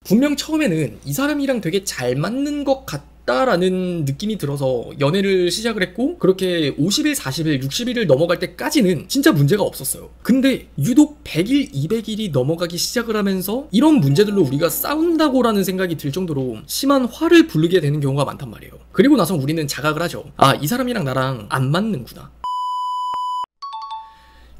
분명 처음에는 이 사람이랑 되게 잘 맞는 것 같다라는 느낌이 들어서 연애를 시작을 했고, 그렇게 50일, 40일, 60일을 넘어갈 때까지는 진짜 문제가 없었어요. 근데 유독 100일, 200일이 넘어가기 시작을 하면서 이런 문제들로 우리가 싸운다고라는 생각이 들 정도로 심한 화를 부르게 되는 경우가 많단 말이에요. 그리고 나서 우리는 자각을 하죠. 아, 이 사람이랑 나랑 안 맞는구나.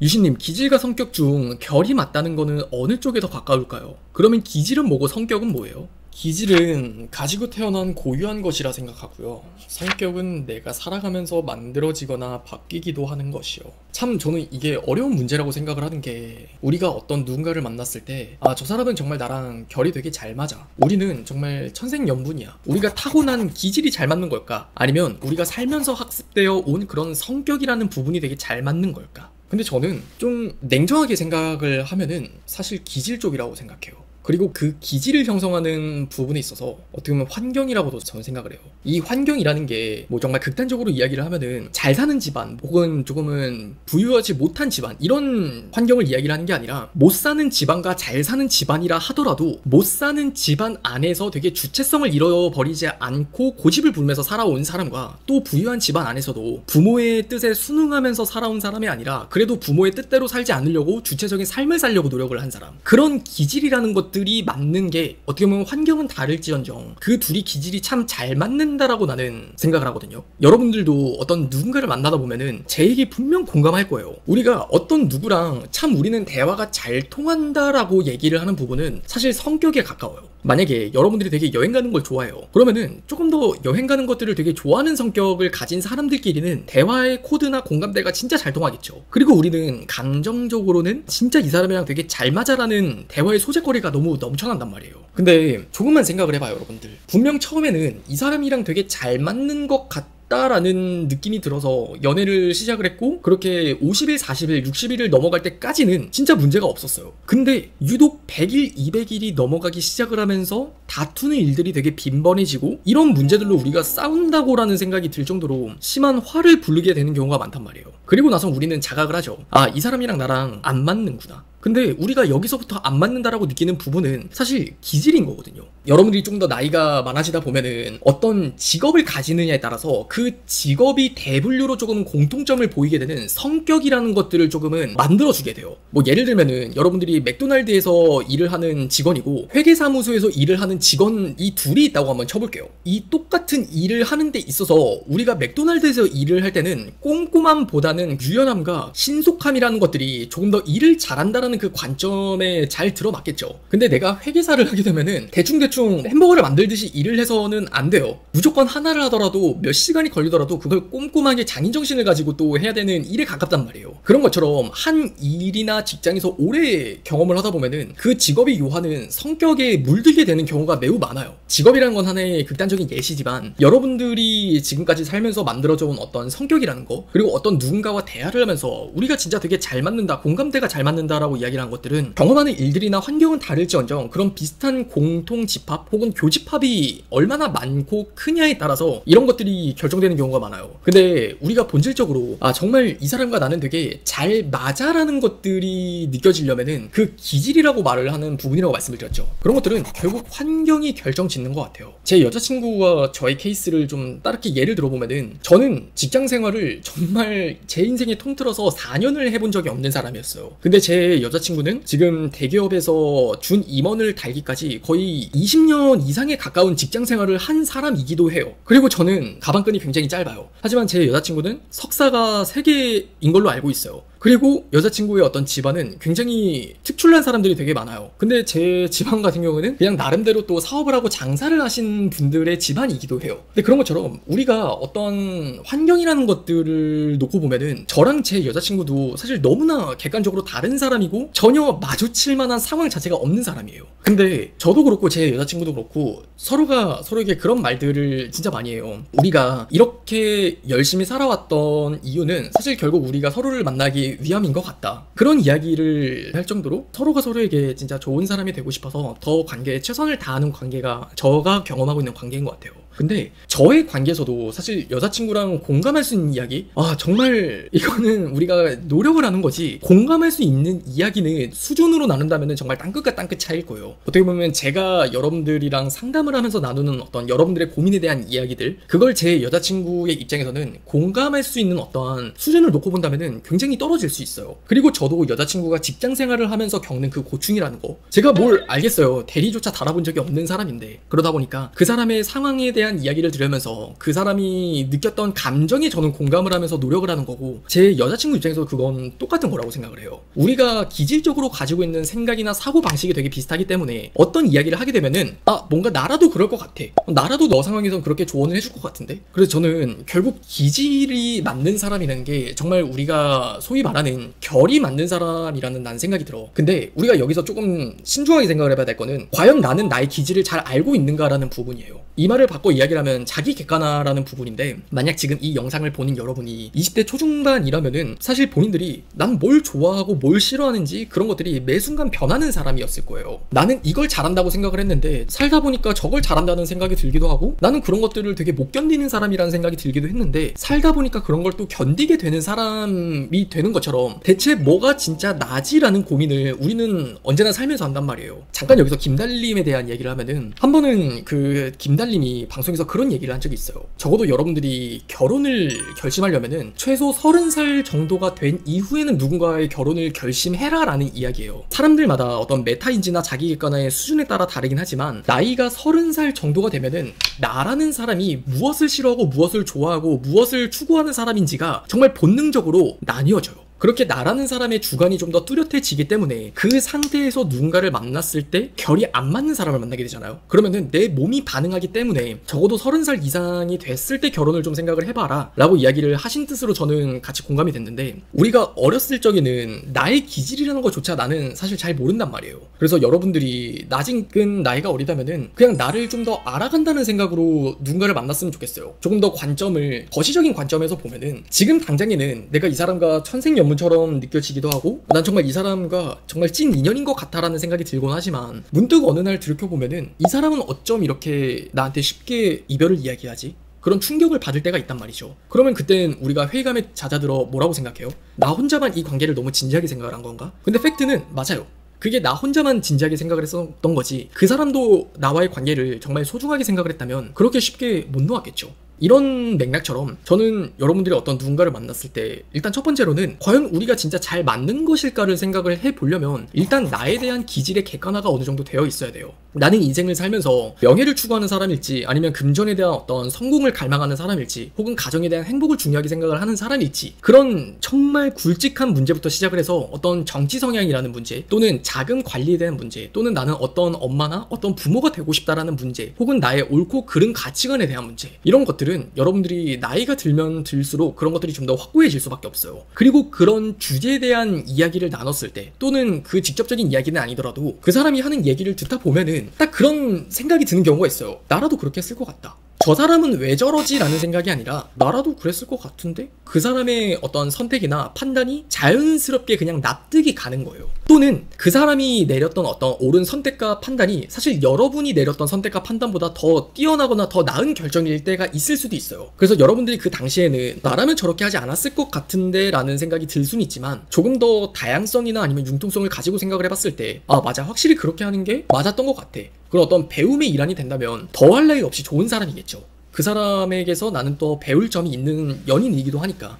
유신님, 기질과 성격 중 결이 맞다는 거는 어느 쪽에 더 가까울까요? 그러면 기질은 뭐고 성격은 뭐예요? 기질은 가지고 태어난 고유한 것이라 생각하고요. 성격은 내가 살아가면서 만들어지거나 바뀌기도 하는 것이요. 참 저는 이게 어려운 문제라고 생각을 하는 게, 우리가 어떤 누군가를 만났을 때 아, 저 사람은 정말 나랑 결이 되게 잘 맞아, 우리는 정말 천생연분이야, 우리가 타고난 기질이 잘 맞는 걸까? 아니면 우리가 살면서 학습되어 온 그런 성격이라는 부분이 되게 잘 맞는 걸까? 근데 저는 좀 냉정하게 생각을 하면은 사실 기질 쪽이라고 생각해요. 그리고 그 기질을 형성하는 부분에 있어서 어떻게 보면 환경이라고도 저는 생각을 해요. 이 환경이라는 게 뭐 정말 극단적으로 이야기를 하면은 잘 사는 집안 혹은 조금은 부유하지 못한 집안, 이런 환경을 이야기를 하는 게 아니라, 못 사는 집안과 잘 사는 집안이라 하더라도 못 사는 집안 안에서 되게 주체성을 잃어버리지 않고 고집을 부리면서 살아온 사람과, 또 부유한 집안 안에서도 부모의 뜻에 순응하면서 살아온 사람이 아니라 그래도 부모의 뜻대로 살지 않으려고 주체적인 삶을 살려고 노력을 한 사람, 그런 기질이라는 것들이 맞는 게, 어떻게 보면 환경은 다를지언정 그 둘이 기질이 참 잘 맞는다라고 나는 생각을 하거든요. 여러분들도 어떤 누군가를 만나다 보면은 제 얘기 분명 공감할 거예요. 우리가 어떤 누구랑 참 우리는 대화가 잘 통한다라고 얘기를 하는 부분은 사실 성격에 가까워요. 만약에 여러분들이 되게 여행 가는 걸 좋아해요. 그러면은 조금 더 여행 가는 것들을 되게 좋아하는 성격을 가진 사람들끼리는 대화의 코드나 공감대가 진짜 잘 통하겠죠. 그리고 우리는 감정적으로는 진짜 이 사람이랑 되게 잘 맞아라는 대화의 소재거리가 너무 넘쳐난단 말이에요. 근데 조금만 생각을 해봐요, 여러분들. 분명 처음에는 이 사람이랑 되게 잘 맞는 것 같다라는 느낌이 들어서 연애를 시작을 했고, 그렇게 50일, 40일, 60일을 넘어갈 때까지는 진짜 문제가 없었어요. 근데 유독 100일, 200일이 넘어가기 시작을 하면서 다투는 일들이 되게 빈번해지고, 이런 문제들로 우리가 싸운다고라는 생각이 들 정도로 심한 화를 부르게 되는 경우가 많단 말이에요. 그리고 나서 우리는 자각을 하죠. 아, 이 사람이랑 나랑 안 맞는구나. 근데 우리가 여기서부터 안 맞는다라고 느끼는 부분은 사실 기질인 거거든요. 여러분들이 좀 더 나이가 많아지다 보면은 어떤 직업을 가지느냐에 따라서 그 직업이 대분류로 조금 공통점을 보이게 되는 성격이라는 것들을 조금은 만들어주게 돼요. 뭐 예를 들면은 여러분들이 맥도날드에서 일을 하는 직원이고 회계사무소에서 일을 하는 직원, 이 둘이 있다고 한번 쳐볼게요. 이 똑같은 일을 하는 데 있어서 우리가 맥도날드에서 일을 할 때는 꼼꼼함보다는 유연함과 신속함이라는 것들이 조금 더 일을 잘한다는 그 관점에 잘 들어맞겠죠. 근데 내가 회계사를 하게 되면은 대충대충 햄버거를 만들듯이 일을 해서는 안 돼요. 무조건 하나를 하더라도 몇 시간이 걸리더라도 그걸 꼼꼼하게 장인정신을 가지고 또 해야 되는 일에 가깝단 말이에요. 그런 것처럼 한 일이나 직장에서 오래 경험을 하다 보면은 그 직업이 요하는 성격에 물들게 되는 경우가 매우 많아요. 직업이라는 건 하나의 극단적인 예시지만, 여러분들이 지금까지 살면서 만들어져온 어떤 성격이라는 거, 그리고 어떤 누군가와 대화를 하면서 우리가 진짜 되게 잘 맞는다, 공감대가 잘 맞는다라고 이야기를 한 것들은 경험하는 일들이나 환경은 다를지언정 그런 비슷한 공통 집합 혹은 교집합이 얼마나 많고 크냐에 따라서 이런 것들이 결정되는 경우가 많아요. 근데 우리가 본질적으로 아, 정말 이 사람과 나는 되게 잘 맞아라는 것들이 느껴지려면은 그 기질이라고 말을 하는 부분이라고 말씀을 드렸죠. 그런 것들은 결국 환경이 결정짓는 것 같아요. 제 여자친구와 저의 케이스를 좀 따르게 예를 들어보면은, 저는 직장 생활을 정말 제 인생에 통틀어서 4년을 해본 적이 없는 사람이었어요. 근데 제 여자친구는 지금 대기업에서 준 임원을 달기까지 거의 20년 이상에 가까운 직장 생활을 한 사람이기도 해요. 그리고 저는 가방끈이 굉장히 짧아요. 하지만 제 여자친구는 석사가 3개인 걸로 알고 있어요. 그리고 여자친구의 어떤 집안은 굉장히 특출난 사람들이 되게 많아요. 근데 제 집안 같은 경우는 그냥 나름대로 또 사업을 하고 장사를 하신 분들의 집안이기도 해요. 근데 그런 것처럼 우리가 어떤 환경이라는 것들을 놓고 보면은 저랑 제 여자친구도 사실 너무나 객관적으로 다른 사람이고 전혀 마주칠 만한 상황 자체가 없는 사람이에요. 근데 저도 그렇고 제 여자친구도 그렇고 서로가 서로에게 그런 말들을 진짜 많이 해요. 우리가 이렇게 열심히 살아왔던 이유는 사실 결국 우리가 서로를 만나기 위함인 것 같다. 그런 이야기를 할 정도로 서로가 서로에게 진짜 좋은 사람이 되고 싶어서 더 관계에 최선을 다하는 관계가 저가 경험하고 있는 관계인 것 같아요. 근데 저의 관계에서도 사실 여자친구랑 공감할 수 있는 이야기? 정말 이거는 우리가 노력을 하는 거지, 공감할 수 있는 이야기는 수준으로 나눈다면 정말 땅끝과 땅끝 차이일 거예요. 어떻게 보면 제가 여러분들이랑 상담을 하면서 나누는 어떤 여러분들의 고민에 대한 이야기들, 그걸 제 여자친구의 입장에서는 공감할 수 있는 어떠한 수준을 놓고 본다면 굉장히 떨어질 수 있어요. 그리고 저도 여자친구가 직장 생활을 하면서 겪는 그 고충이라는 거, 제가 뭘 알겠어요. 대리조차 달아본 적이 없는 사람인데, 그러다 보니까 그 사람의 상황에 대한 이야기를 들으면서 그 사람이 느꼈던 감정에 저는 공감을 하면서 노력을 하는 거고, 제 여자친구 입장에서 그건 똑같은 거라고 생각을 해요. 우리가 기질적으로 가지고 있는 생각이나 사고방식이 되게 비슷하기 때문에 어떤 이야기를 하게 되면은 뭔가 나라도 그럴 것 같아, 나라도 너 상황에선 그렇게 조언을 해줄 것 같은데. 그래서 저는 결국 기질이 맞는 사람이라는 게 정말 우리가 소위 말하는 결이 맞는 사람이라는 난 생각이 들어. 근데 우리가 여기서 조금 신중하게 생각을 해봐야 될 거는, 과연 나는 나의 기질을 잘 알고 있는가라는 부분이에요. 이 말을 바꿔 이야기를 하면 자기 객관화라는 부분인데, 만약 지금 이 영상을 보는 여러분이 20대 초중반이라면은 사실 본인들이 난 뭘 좋아하고 뭘 싫어하는지 그런 것들이 매 순간 변하는 사람이었을 거예요. 나는 이걸 잘한다고 생각을 했는데 살다 보니까 저걸 잘한다는 생각이 들기도 하고, 나는 그런 것들을 되게 못 견디는 사람이라는 생각이 들기도 했는데 살다 보니까 그런 걸 또 견디게 되는 사람이 되는 것처럼, 대체 뭐가 진짜 나지라는 고민을 우리는 언제나 살면서 한단 말이에요. 잠깐 여기서 김달림에 대한 얘기를 하면은, 한 번은 그 김달림이 방송에서 그런 얘기를 한 적이 있어요. 적어도 여러분들이 결혼을 결심하려면은 최소 30살 정도가 된 이후에는 누군가의 결혼을 결심해라 라는 이야기예요. 사람들마다 어떤 메타인지나 자기 객관화의 수준에 따라 다르긴 하지만, 나이가 30살 정도가 되면은 나라는 사람이 무엇을 싫어하고 무엇을 좋아하고 무엇을 추구하는 사람인지가 정말 본능적으로 나뉘어져요. 그렇게 나라는 사람의 주관이 좀 더 뚜렷해지기 때문에 그 상태에서 누군가를 만났을 때 결이 안 맞는 사람을 만나게 되잖아요. 그러면은 내 몸이 반응하기 때문에 적어도 30살 이상이 됐을 때 결혼을 좀 생각을 해봐라 라고 이야기를 하신 뜻으로 저는 같이 공감이 됐는데, 우리가 어렸을 적에는 나의 기질이라는 것조차 나는 사실 잘 모른단 말이에요. 그래서 여러분들이 아직은 나이가 어리다면은 그냥 나를 좀 더 알아간다는 생각으로 누군가를 만났으면 좋겠어요. 조금 더 관점을, 거시적인 관점에서 보면은 지금 당장에는 내가 이 사람과 천생연분처럼 느껴지기도 하고, 난 정말 이 사람과 정말 찐 인연인 것 같아라는 생각이 들곤 하지만, 문득 어느 날 들여다보면은 이 사람은 어쩜 이렇게 나한테 쉽게 이별을 이야기하지? 그런 충격을 받을 때가 있단 말이죠. 그러면 그땐 우리가 회의감에 잦아들어 뭐라고 생각해요? 나 혼자만 이 관계를 너무 진지하게 생각을 한 건가? 근데 팩트는 맞아요. 그게 나 혼자만 진지하게 생각을 했었던 거지, 그 사람도 나와의 관계를 정말 소중하게 생각을 했다면 그렇게 쉽게 못 놓았겠죠. 이런 맥락처럼 저는 여러분들이 어떤 누군가를 만났을 때 일단 첫 번째로는 과연 우리가 진짜 잘 맞는 것일까를 생각을 해보려면 일단 나에 대한 기질의 객관화가 어느 정도 되어 있어야 돼요. 나는 인생을 살면서 명예를 추구하는 사람일지, 아니면 금전에 대한 어떤 성공을 갈망하는 사람일지, 혹은 가정에 대한 행복을 중요하게 생각을 하는 사람일지, 그런 정말 굵직한 문제부터 시작을 해서 어떤 정치 성향이라는 문제, 또는 자금 관리에 대한 문제, 또는 나는 어떤 엄마나 어떤 부모가 되고 싶다라는 문제, 혹은 나의 옳고 그른 가치관에 대한 문제, 이런 것들은 여러분들이 나이가 들면 들수록 그런 것들이 좀 더 확고해질 수밖에 없어요. 그리고 그런 주제에 대한 이야기를 나눴을 때, 또는 그 직접적인 이야기는 아니더라도 그 사람이 하는 얘기를 듣다 보면은 딱 그런 생각이 드는 경우가 있어요. 나라도 그렇게 했을 것 같다. 저 사람은 왜 저러지? 라는 생각이 아니라 나라도 그랬을 것 같은데? 그 사람의 어떤 선택이나 판단이 자연스럽게 그냥 납득이 가는 거예요. 또는 그 사람이 내렸던 어떤 옳은 선택과 판단이 사실 여러분이 내렸던 선택과 판단보다 더 뛰어나거나 더 나은 결정일 때가 있을 수도 있어요. 그래서 여러분들이 그 당시에는 나라면 저렇게 하지 않았을 것 같은데 라는 생각이 들 수는 있지만, 조금 더 다양성이나 아니면 융통성을 가지고 생각을 해봤을 때 맞아, 확실히 그렇게 하는 게 맞았던 것 같아. 그런 어떤 배움의 일환이 된다면 더할 나위 없이 좋은 사람이겠죠. 그 사람에게서 나는 또 배울 점이 있는 연인이기도 하니까.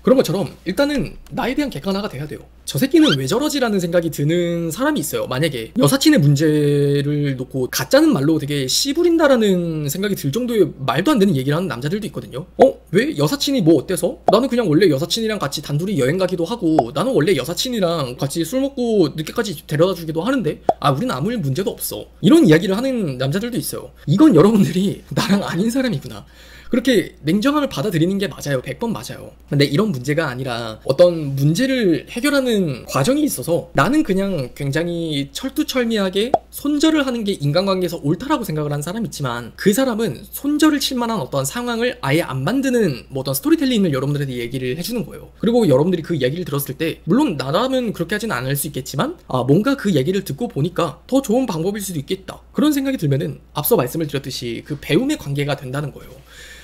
그런 것처럼 일단은 나에 대한 객관화가 돼야 돼요. 저 새끼는 왜 저러지라는 생각이 드는 사람이 있어요. 만약에 여사친의 문제를 놓고 가짜는 말로 되게 씨부린다라는 생각이 들 정도의 말도 안 되는 얘기를 하는 남자들도 있거든요. 왜 여사친이 뭐 어때서? 나는 그냥 원래 여사친이랑 같이 단둘이 여행 가기도 하고, 나는 원래 여사친이랑 같이 술 먹고 늦게까지 데려다 주기도 하는데 우리는 아무 문제도 없어. 이런 이야기를 하는 남자들도 있어요. 이건 여러분들이 나랑 아닌 사람이구나. 그렇게 냉정함을 받아들이는 게 맞아요. 100번 맞아요. 근데 이런 문제가 아니라 어떤 문제를 해결하는 과정이 있어서 나는 그냥 굉장히 철두철미하게 손절을 하는 게 인간관계에서 옳다라고 생각을 한 사람이 있지만, 그 사람은 손절을 칠 만한 어떤 상황을 아예 안 만드는 뭐 어떤 스토리텔링을 여러분들한테 얘기를 해주는 거예요. 그리고 여러분들이 그 얘기를 들었을 때, 물론 나라면 그렇게 하진 않을 수 있겠지만 뭔가 그 얘기를 듣고 보니까 더 좋은 방법일 수도 있겠다, 그런 생각이 들면은 앞서 말씀을 드렸듯이 그 배움의 관계가 된다는 거예요.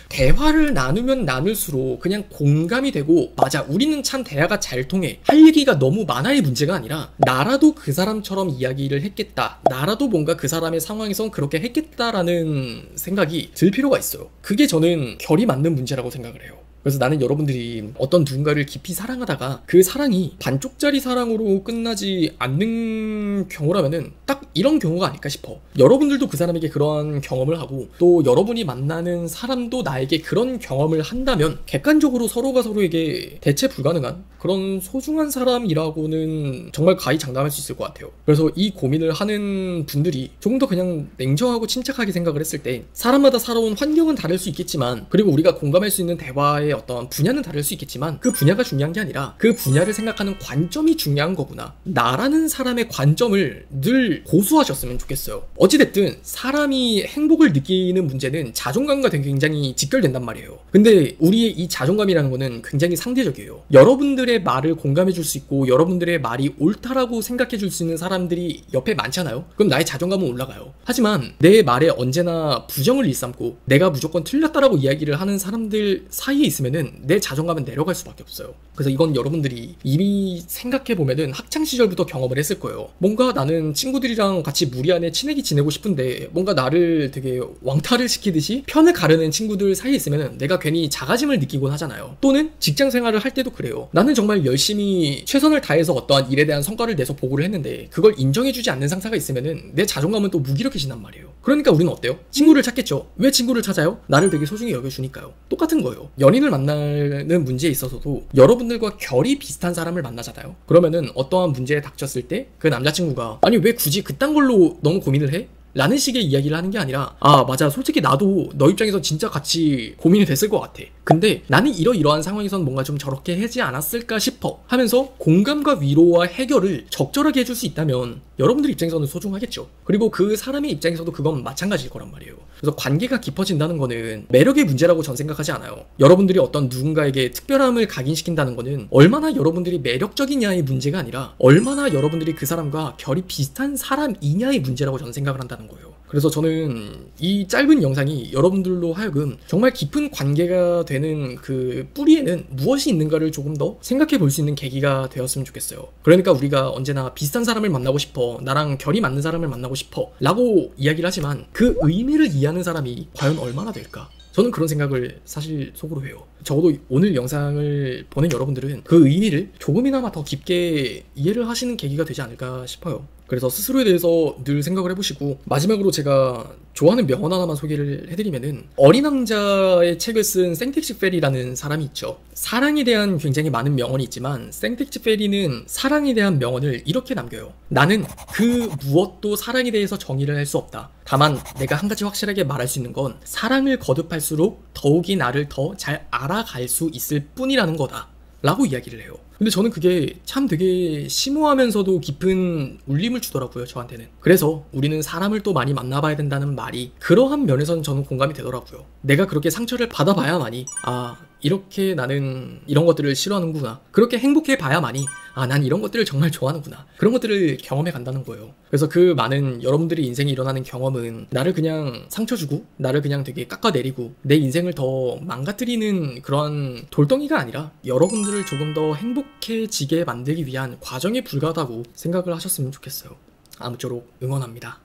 대화를 나누면 나눌수록 그냥 공감이 되고, 맞아, 우리는 참 대화가 잘 통해, 할 얘기가 너무 많아의 문제가 아니라, 나라도 그 사람처럼 이야기를 했겠다, 나라도 뭔가 그 사람의 상황에선 그렇게 했겠다라는 생각이 들 필요가 있어요. 그게 저는 결이 맞는 문제라고 생각을 해요. 그래서 나는 여러분들이 어떤 누군가를 깊이 사랑하다가 그 사랑이 반쪽짜리 사랑으로 끝나지 않는 경우라면은 딱 이런 경우가 아닐까 싶어. 여러분들도 그 사람에게 그런 경험을 하고, 또 여러분이 만나는 사람도 나에게 그런 경험을 한다면 객관적으로 서로가 서로에게 대체 불가능한 그런 소중한 사람이라고는 정말 가히 장담할 수 있을 것 같아요. 그래서 이 고민을 하는 분들이 조금 더 그냥 냉정하고 침착하게 생각을 했을 때, 사람마다 살아온 환경은 다를 수 있겠지만, 그리고 우리가 공감할 수 있는 대화의 어떤 분야는 다를 수 있겠지만, 그 분야가 중요한 게 아니라 그 분야를 생각하는 관점이 중요한 거구나, 나라는 사람의 관점을 늘 고수하셨으면 좋겠어요. 어찌됐든 사람이 행복을 느끼는 문제는 자존감과 굉장히 직결된단 말이에요. 근데 우리의 이 자존감이라는 거는 굉장히 상대적이에요. 여러분들의 말을 공감해 줄 수 있고, 여러분들의 말이 옳다라고 생각해 줄 수 있는 사람들이 옆에 많잖아요. 그럼 나의 자존감은 올라가요. 하지만 내 말에 언제나 부정을 일삼고 내가 무조건 틀렸다라고 이야기를 하는 사람들 사이에 있으면은 내 자존감은 내려갈 수밖에 없어요. 그래서 이건 여러분들이 이미 생각해보면은 학창시절부터 경험을 했을 거예요. 뭔가 나는 친구들이랑 같이 무리 안에 친하게 지내고 싶은데, 뭔가 나를 되게 왕따를 시키듯이 편을 가르는 친구들 사이에 있으면은 내가 괜히 자가짐을 느끼곤 하잖아요. 또는 직장 생활을 할 때도 그래요. 나는 정말 열심히 최선을 다해서 어떠한 일에 대한 성과를 내서 보고를 했는데 그걸 인정해주지 않는 상사가 있으면은 내 자존감은 또 무기력해진단 말이에요. 그러니까 우리는 어때요? 친구를 찾겠죠. 왜 친구를 찾아요? 나를 되게 소중히 여겨주니까요. 똑같은 거예요. 연인을 만나는 문제에 있어서도 여러분들과 결이 비슷한 사람을 만나잖아요. 그러면은 어떠한 문제에 닥쳤을 때 그 남자친구가 아니 왜 굳이 그딴 걸로 너무 고민을 해? 라는 식의 이야기를 하는 게 아니라, 아 맞아, 솔직히 나도 너 입장에서 진짜 같이 고민이 됐을 것 같아. 근데 나는 이러이러한 상황에선 뭔가 좀 저렇게 하지 않았을까 싶어 하면서 공감과 위로와 해결을 적절하게 해줄 수 있다면 여러분들 입장에서는 소중하겠죠. 그리고 그 사람의 입장에서도 그건 마찬가지일 거란 말이에요. 그래서 관계가 깊어진다는 거는 매력의 문제라고 전 생각하지 않아요. 여러분들이 어떤 누군가에게 특별함을 각인시킨다는 거는 얼마나 여러분들이 매력적이냐의 문제가 아니라 얼마나 여러분들이 그 사람과 결이 비슷한 사람이냐의 문제라고 저는 생각을 한다는 거예요. 그래서 저는 이 짧은 영상이 여러분들로 하여금 정말 깊은 관계가 되는 그 뿌리에는 무엇이 있는가를 조금 더 생각해 볼 수 있는 계기가 되었으면 좋겠어요. 그러니까 우리가 언제나 비슷한 사람을 만나고 싶어, 나랑 결이 맞는 사람을 만나고 싶어 라고 이야기를 하지만 그 의미를 이해하는 사람이 과연 얼마나 될까? 저는 그런 생각을 사실 속으로 해요. 적어도 오늘 영상을 보는 여러분들은 그 의미를 조금이나마 더 깊게 이해를 하시는 계기가 되지 않을까 싶어요. 그래서 스스로에 대해서 늘 생각을 해보시고, 마지막으로 제가 좋아하는 명언 하나만 소개를 해드리면은, 어린 왕자의 책을 쓴 생텍쥐페리라는 사람이 있죠. 사랑에 대한 굉장히 많은 명언이 있지만 생텍쥐페리는 사랑에 대한 명언을 이렇게 남겨요. 나는 그 무엇도 사랑에 대해서 정의를 할 수 없다. 다만 내가 한 가지 확실하게 말할 수 있는 건 사랑을 거듭할수록 더욱이 나를 더 잘 알아갈 수 있을 뿐이라는 거다 라고 이야기를 해요. 근데 저는 그게 참 되게 심오하면서도 깊은 울림을 주더라고요, 저한테는. 그래서 우리는 사람을 또 많이 만나봐야 된다는 말이 그러한 면에서는 저는 공감이 되더라고요. 내가 그렇게 상처를 받아봐야만이, 아 이렇게 나는 이런 것들을 싫어하는구나, 그렇게 행복해 봐야만이, 아 난 이런 것들을 정말 좋아하는구나, 그런 것들을 경험해 간다는 거예요. 그래서 그 많은 여러분들의 인생에 일어나는 경험은 나를 그냥 상처 주고 나를 그냥 되게 깎아내리고 내 인생을 더 망가뜨리는 그런 돌덩이가 아니라 여러분들을 조금 더 행복해지게 만들기 위한 과정에 불과하다고 생각을 하셨으면 좋겠어요. 아무쪼록 응원합니다.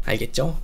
알겠죠?